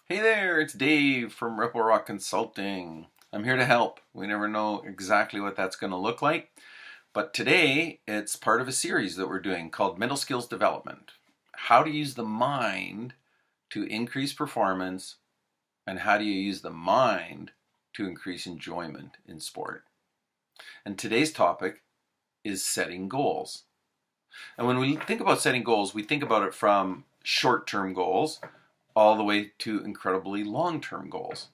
Hey there, it's Dave from Ripple Rock Consulting. I'm here to help. We never know exactly what that's going to look like, but today it's part of a series that we're doing called Mental Skills Development. How to use the mind to increase performance, and how do you use the mind to increase enjoyment in sport. And today's topic is setting goals. And when we think about setting goals, we think about it from short-term goals all the way to incredibly long-term goals.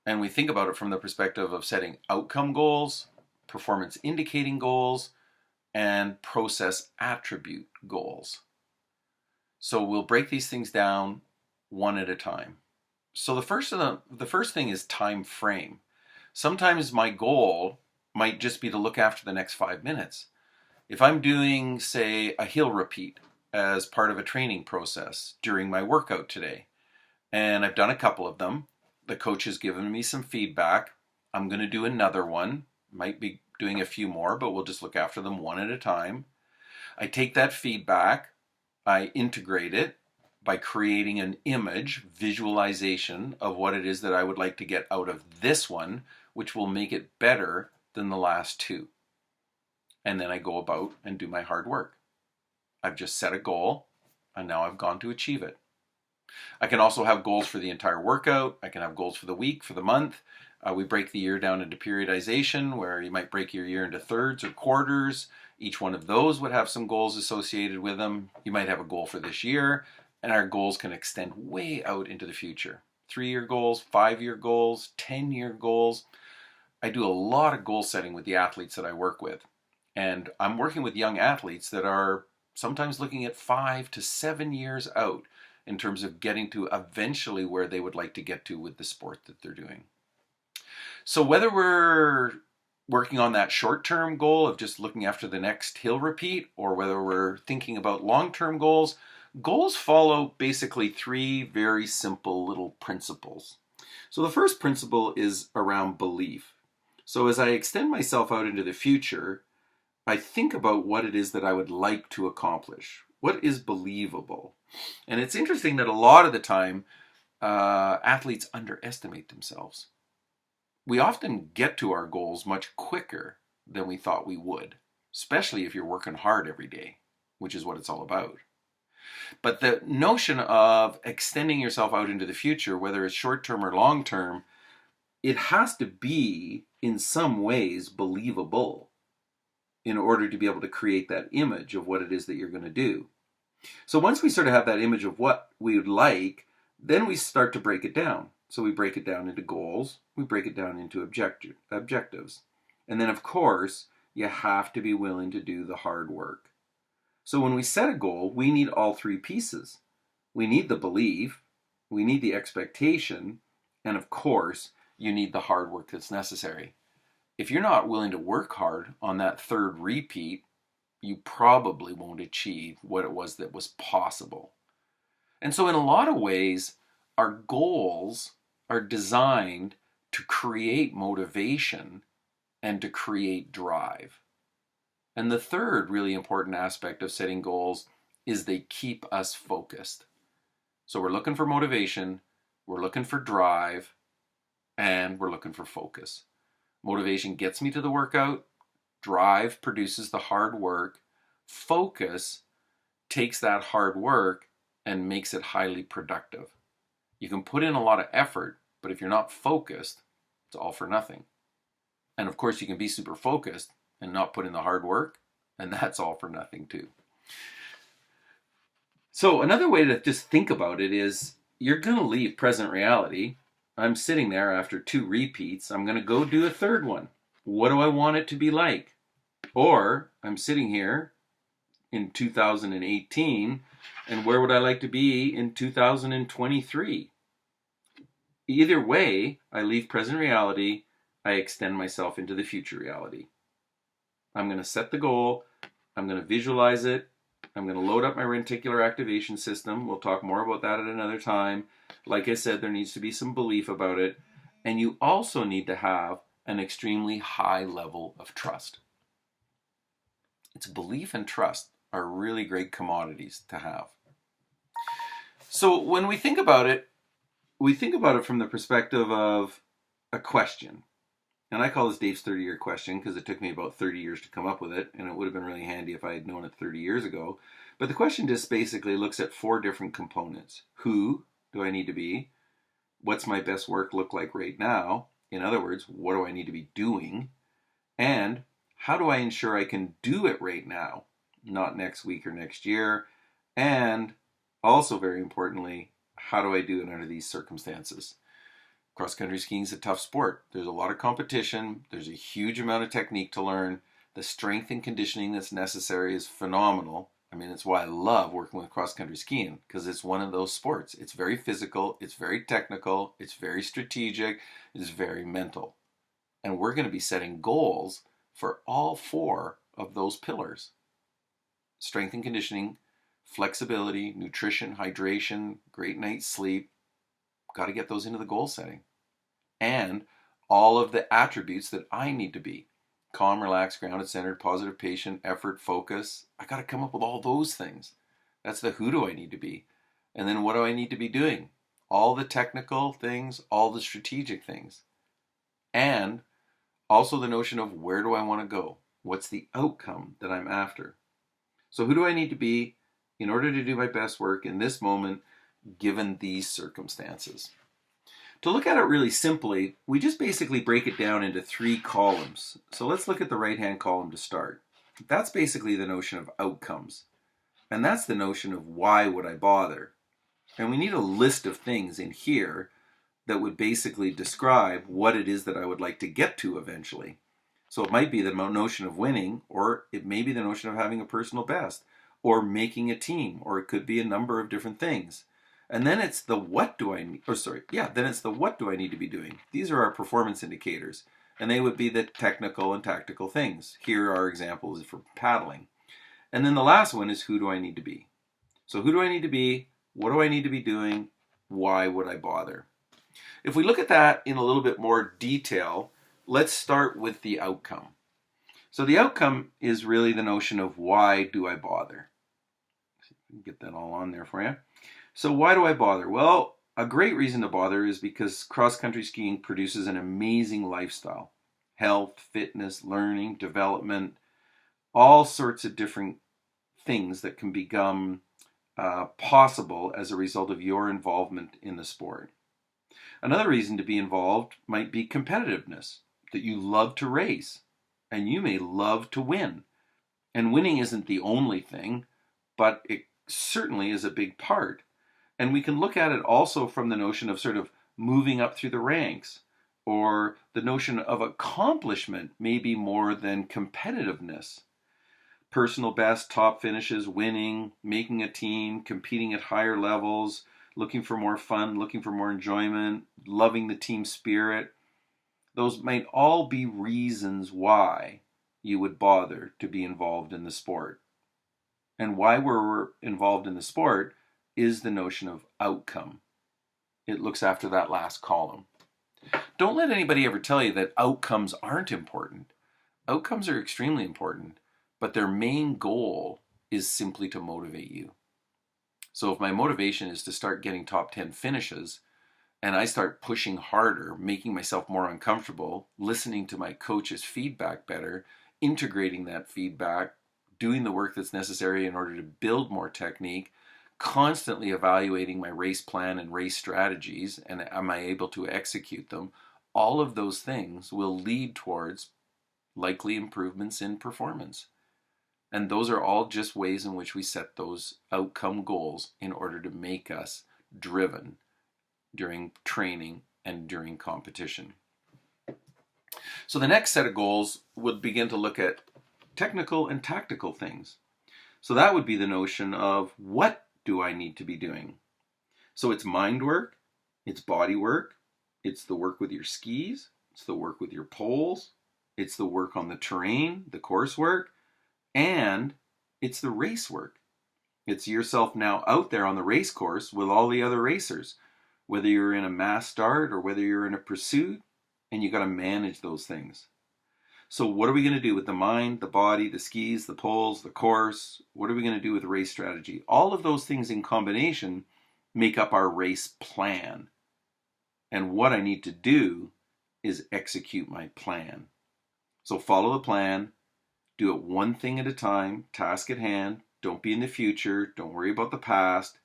And we think about it from the perspective of setting outcome goals, performance indicating goals, and process attribute goals. So we'll break these things down one at a time. So the first thing is time frame. Sometimes my goal might just be to look after the next 5 minutes. If I'm doing, say, a hill repeat as part of a training process during my workout today, and I've done a couple of them. The coach has given me some feedback. I'm going to do another one. Might be doing a few more, but we'll just look after them one at a time. I take that feedback, I integrate it by creating an image, visualization of what it is that I would like to get out of this one, which will make it better than the last two. And then I go about and do my hard work. I've just set a goal, and now I've gone to achieve it. I can also have goals for the entire workout. I can have goals for the week, for the month. We break the year down into periodization, where you might break your year into thirds or quarters. Each one of those would have some goals associated with them. You might have a goal for this year, and our goals can extend way out into the future. 3-year goals, 5-year goals, 10-year goals. I do a lot of goal setting with the athletes that I work with. And I'm working with young athletes that are sometimes looking at 5 to 7 years out in terms of getting to eventually where they would like to get to with the sport that they're doing. So whether we're working on that short-term goal of just looking after the next hill repeat, or whether we're thinking about long-term goals, goals follow basically 3 very simple little principles. So the first principle is around belief. So as I extend myself out into the future, I think about what it is that I would like to accomplish. What is believable? And it's interesting that a lot of the time, athletes underestimate themselves. We often get to our goals much quicker than we thought we would, especially if you're working hard every day, which is what it's all about. But the notion of extending yourself out into the future, whether it's short-term or long-term, it has to be, in some ways, believable in order to be able to create that image of what it is that you're going to do. So once we sort of have that image of what we would like, then we start to break it down. So we break it down into goals, we break it down into objectives. And then of course, you have to be willing to do the hard work. So when we set a goal, we need all 3 pieces. We need the belief, we need the expectation, and of course, you need the hard work that's necessary. If you're not willing to work hard on that 3rd repeat, you probably won't achieve what it was that was possible. And so in a lot of ways, our goals are designed to create motivation and to create drive. And the 3rd really important aspect of setting goals is they keep us focused. So we're looking for motivation, we're looking for drive, and we're looking for focus. Motivation gets me to the workout. Drive produces the hard work. Focus takes that hard work and makes it highly productive. You can put in a lot of effort, but if you're not focused, it's all for nothing. And of course, you can be super focused and not put in the hard work, and that's all for nothing too. So another way to just think about it is you're going to leave present reality. I'm sitting there after 2 repeats. I'm going to go do a 3rd one. What do I want it to be like? Or I'm sitting here in 2018, and where would I like to be in 2023? Either way, I leave present reality, I extend myself into the future reality. I'm going to set the goal, I'm going to visualize it, I'm going to load up my reticular activation system. We'll talk more about that at another time. Like I said, there needs to be some belief about it. And you also need to have an extremely high level of trust. It's belief and trust are really great commodities to have. So when we think about it, we think about it from the perspective of a question. And I call this Dave's 30-year question because it took me about 30 years to come up with it, and it would have been really handy if I had known it 30 years ago. But the question just basically looks at 4 different components. Who do I need to be? What's my best work look like right now? In other words, what do I need to be doing? And how do I ensure I can do it right now, not next week or next year? And also, very importantly, how do I do it under these circumstances? Cross-country skiing is a tough sport. There's a lot of competition. There's a huge amount of technique to learn. The strength and conditioning that's necessary is phenomenal. I mean, it's why I love working with cross-country skiing, because it's one of those sports. It's very physical, it's very technical, it's very strategic, it's very mental. And we're going to be setting goals for all 4 of those pillars. Strength and conditioning, flexibility, nutrition, hydration, great night's sleep. Got to get those into the goal setting. And all of the attributes that I need to be. Calm, relaxed, grounded, centered, positive, patient, effort, focus. I got to come up with all those things. That's the who do I need to be. And then what do I need to be doing? All the technical things, all the strategic things. And also the notion of where do I want to go? What's the outcome that I'm after? So who do I need to be in order to do my best work in this moment, given these circumstances? To look at it really simply, we just basically break it down into 3 columns. So let's look at the right-hand column to start. That's basically the notion of outcomes. And that's the notion of why would I bother? And we need a list of things in here that would basically describe what it is that I would like to get to eventually. So it might be the notion of winning, or it may be the notion of having a personal best, or making a team, or it could be a number of different things. And then it's the what do I need, then it's the what do I need to be doing. These are our performance indicators, and they would be the technical and tactical things. Here are examples for paddling. And then the last one is who do I need to be? So who do I need to be? What do I need to be doing? Why would I bother? If we look at that in a little bit more detail, let's start with the outcome. So the outcome is really the notion of why do I bother? Get that all on there for you. So why do I bother? Well, a great reason to bother is because cross-country skiing produces an amazing lifestyle. Health, fitness, learning, development, all sorts of different things that can become possible as a result of your involvement in the sport. Another reason to be involved might be competitiveness, that you love to race, and you may love to win. And winning isn't the only thing, but it certainly is a big part. And we can look at it also from the notion of sort of moving up through the ranks, or the notion of accomplishment maybe more than competitiveness. Personal best, top finishes, winning, making a team, competing at higher levels, looking for more fun, looking for more enjoyment, loving the team spirit. Those might all be reasons why you would bother to be involved in the sport. And why we're involved in the sport is the notion of outcome. It looks after that last column. Don't let anybody ever tell you that outcomes aren't important. Outcomes are extremely important, but their main goal is simply to motivate you. So if my motivation is to start getting top 10 finishes, and I start pushing harder, making myself more uncomfortable, listening to my coach's feedback better, integrating that feedback, doing the work that's necessary in order to build more technique, constantly evaluating my race plan and race strategies, and am I able to execute them, all of those things will lead towards likely improvements in performance. And those are all just ways in which we set those outcome goals in order to make us driven during training and during competition. So the next set of goals would begin to look at technical and tactical things. So that would be the notion of what do I need to be doing? So it's mind work, it's body work, it's the work with your skis, it's the work with your poles, it's the work on the terrain, the course work, and it's the race work. It's yourself now out there on the race course with all the other racers, whether you're in a mass start or whether you're in a pursuit, and you got to manage those things. So what are we going to do with the mind, the body, the skis, the poles, the course? What are we going to do with race strategy? All of those things in combination make up our race plan. And what I need to do is execute my plan. So follow the plan, do it one thing at a time, task at hand. Don't be in the future. Don't worry about the past.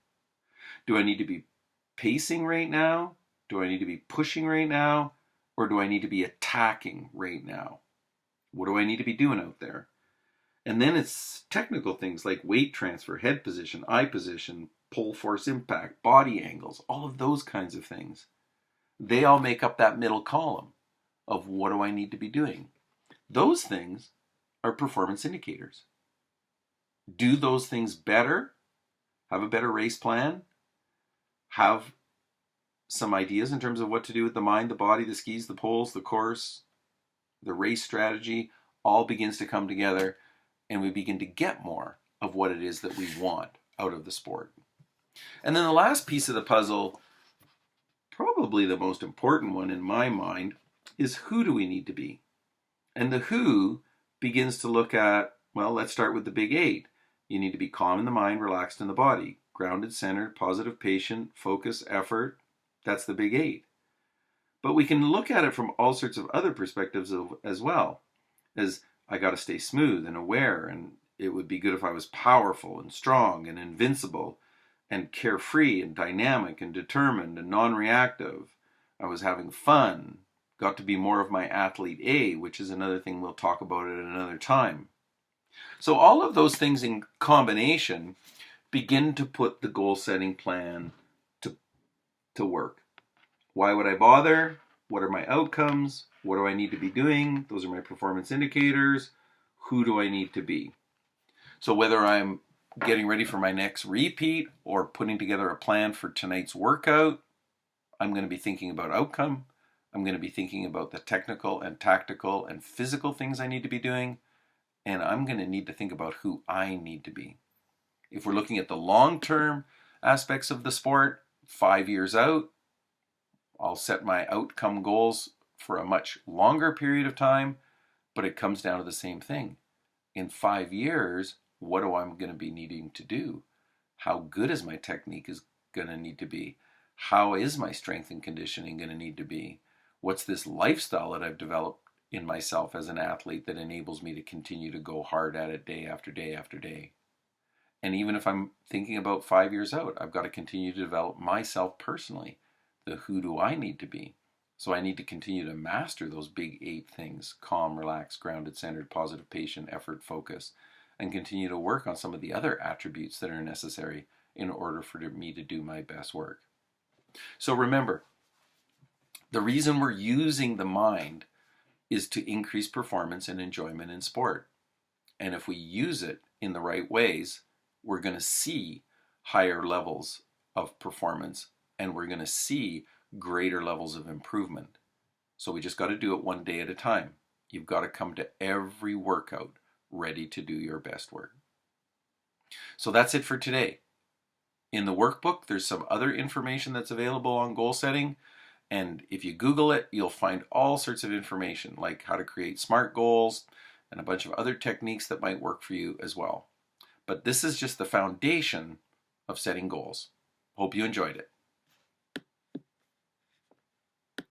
Do I need to be pacing right now? Do I need to be pushing right now? Or do I need to be attacking right now? What do I need to be doing out there? And then it's technical things like weight transfer, head position, eye position, pole force impact, body angles, all of those kinds of things. They all make up that middle column of what do I need to be doing. Those things are performance indicators. Do those things better, have a better race plan, have some ideas in terms of what to do with the mind, the body, the skis, the poles, the course, the race strategy, all begins to come together, and we begin to get more of what it is that we want out of the sport. And then the last piece of the puzzle, probably the most important one in my mind, is who do we need to be? And the who begins to look at, well, let's start with the big 8. You need to be calm in the mind, relaxed in the body, grounded, centered, positive, patient, focus, effort. That's the big 8. But we can look at it from all sorts of other perspectives as well. As I got to stay smooth and aware, and it would be good if I was powerful and strong and invincible and carefree and dynamic and determined and non-reactive. I was having fun, got to be more of my athlete A, which is another thing we'll talk about at another time. So all of those things in combination begin to put the goal setting plan to work. Why would I bother? What are my outcomes? What do I need to be doing? Those are my performance indicators. Who do I need to be? So whether I'm getting ready for my next repeat or putting together a plan for tonight's workout, I'm going to be thinking about outcome. I'm going to be thinking about the technical and tactical and physical things I need to be doing. And I'm going to need to think about who I need to be. If we're looking at the long-term aspects of the sport, 5 years out, I'll set my outcome goals for a much longer period of time, but it comes down to the same thing. In 5 years, what am I going to be needing to do? How good is my technique is going to need to be? How is my strength and conditioning going to need to be? What's this lifestyle that I've developed in myself as an athlete that enables me to continue to go hard at it day after day after day? And even if I'm thinking about 5 years out, I've got to continue to develop myself personally. The who do I need to be? So I need to continue to master those big 8 things: calm, relaxed, grounded, centered, positive, patient, effort, focus, and continue to work on some of the other attributes that are necessary in order for me to do my best work. So remember, the reason we're using the mind is to increase performance and enjoyment in sport. And if we use it in the right ways, we're going to see higher levels of performance and we're going to see greater levels of improvement. So we just got to do it one day at a time. You've got to come to every workout ready to do your best work. So that's it for today. In the workbook, there's some other information that's available on goal setting. And if you Google it, you'll find all sorts of information, like how to create SMART goals and a bunch of other techniques that might work for you as well. But this is just the foundation of setting goals. Hope you enjoyed it.